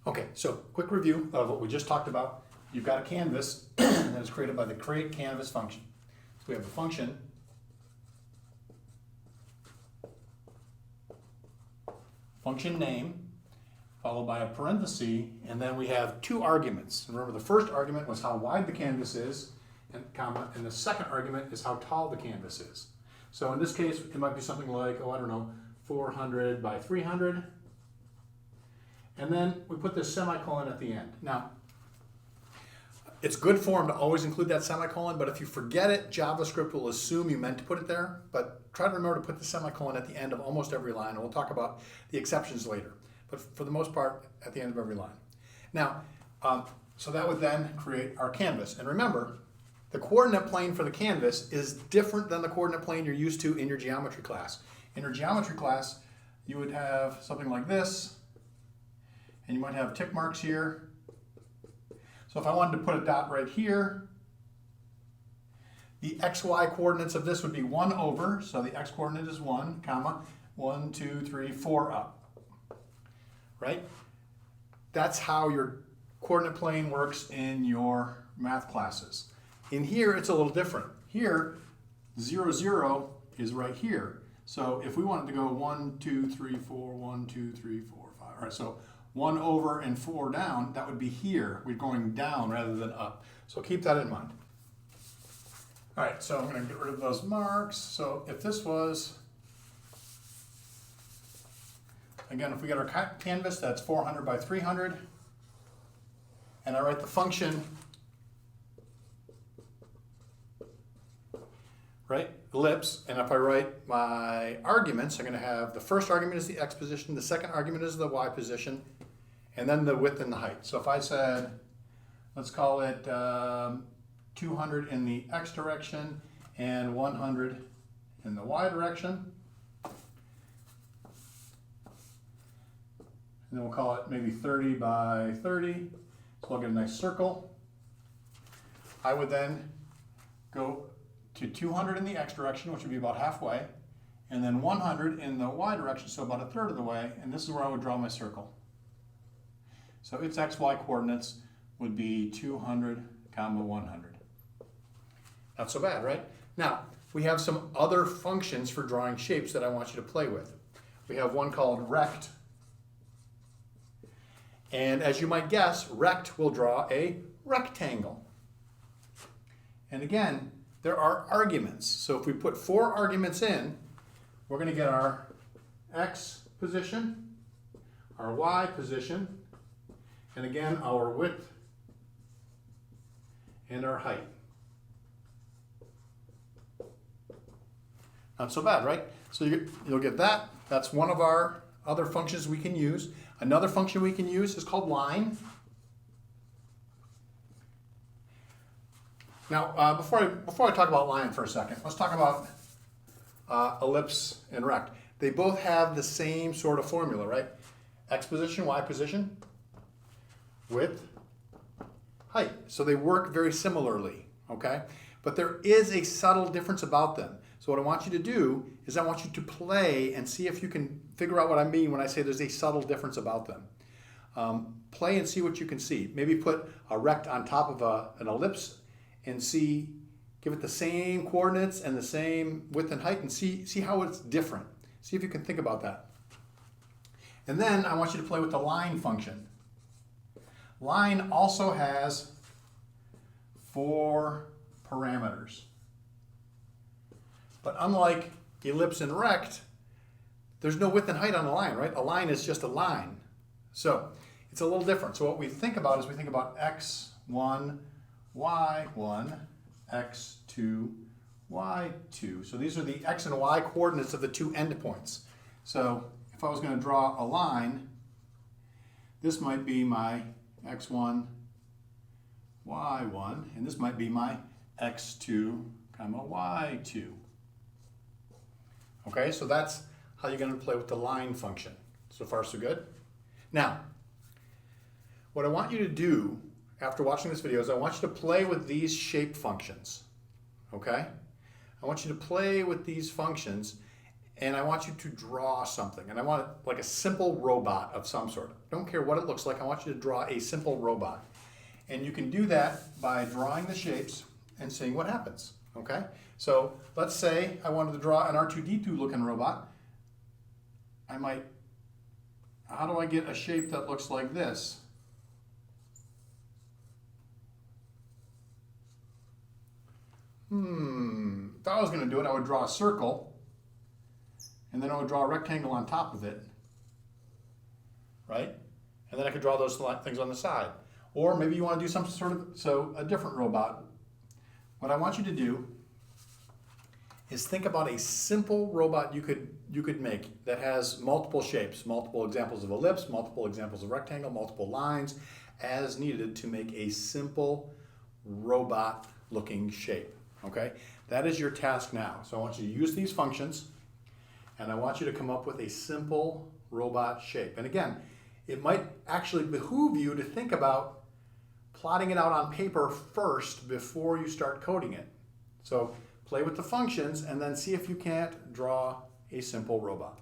Okay, so quick review of what we just talked about. You've got a canvas that is created by the create canvas function. So we have a function name followed by a parenthesis, and then we have two arguments. And remember, the first argument was how wide the canvas is, and comma, and the second argument is how tall the canvas is. So in this case, it might be something like, oh, I don't know, 400 by 300. And then we put this semicolon at the end. Now, it's good form to always include that semicolon, but if you forget it, JavaScript will assume you meant to put it there. But try to remember to put the semicolon at the end of almost every line, and we'll talk about the exceptions later. But for the most part, at the end of every line. Now, so that would then create our canvas. And remember, the coordinate plane for the canvas is different than the coordinate plane you're used to in your geometry class. In your geometry class, you would have something like this, and you might have tick marks here. So if I wanted to put a dot right here, the XY coordinates of this would be 1 over, so the X coordinate is 1, comma, 1, 2, 3, 4 up, right? That's how your coordinate plane works in your math classes. In here, it's a little different. Here, 0, 0 is right here. So if we wanted to go 1, 2, 3, 4, 1, 2, 3, 4, 5, all right, so 1 over and 4 down, that would be here. We're going down rather than up. So keep that in mind. All right, so I'm going to get rid of those marks. So if this was, again, if we get our canvas, that's 400 by 300. And I write the function, right, ellipse. And if I write my arguments, I'm going to have the first argument is the X position, the second argument is the Y position, and then the width and the height. So if I said, let's call it 200 in the X direction and 100 in the Y direction. And then we'll call it maybe 30 by 30. So I'll get a nice circle. I would then go to 200 in the X direction, which would be about halfway, and then 100 in the Y direction, so about a third of the way, and this is where I would draw my circle. So its XY coordinates would be 200, comma 100. Not so bad, right? Now, we have some other functions for drawing shapes that I want you to play with. We have one called rect. And as you might guess, rect will draw a rectangle. And again, there are arguments. So if we put 4 arguments in, we're going to get our X position, our Y position, and again, our width and our height. Not so bad, right? So you'll get that. That's one of our other functions we can use. Another function we can use is called line. Now, before I talk about line for a second, let's talk about ellipse and rect. They both have the same sort of formula, right? X position, Y position, width, height. So they work very similarly, okay? But there is a subtle difference about them. So what I want you to do is I want you to play and see if you can figure out what I mean when I say there's a subtle difference about them. Play and see what you can see. Maybe put a rect on top of an ellipse and see, give it the same coordinates and the same width and height and see how it's different. See if you can think about that. And then I want you to play with the line function. Line also has 4 parameters. But unlike ellipse and rect, there's no width and height on a line, right? A line is just a line. So it's a little different. So what we think about is we think about x1, y1, x2, y2. So these are the x and y coordinates of the 2 endpoints. So if I was going to draw a line, this might be my x1, y1, and this might be my x2, comma y2. Okay, so that's how you're going to play with the line function. So far, so good. Now, what I want you to do after watching this video is I want you to play with these shape functions. Okay? I want you to play with these functions and I want you to draw something. And I want like a simple robot of some sort. Don't care what it looks like, I want you to draw a simple robot. And you can do that by drawing the shapes and seeing what happens, okay? So let's say I wanted to draw an R2-D2 looking robot. I might, how do I get a shape that looks like this? If I was gonna do it, I would draw a circle, and then I would draw a rectangle on top of it, right? And then I could draw those things on the side. Or maybe you want to do some sort of, a different robot. What I want you to do is think about a simple robot you could make that has multiple shapes, multiple examples of ellipse, multiple examples of rectangle, multiple lines, as needed to make a simple robot looking shape, okay? That is your task now. So I want you to use these functions, and I want you to come up with a simple robot shape. And again, it might actually behoove you to think about plotting it out on paper first before you start coding it. So play with the functions and then see if you can't draw a simple robot.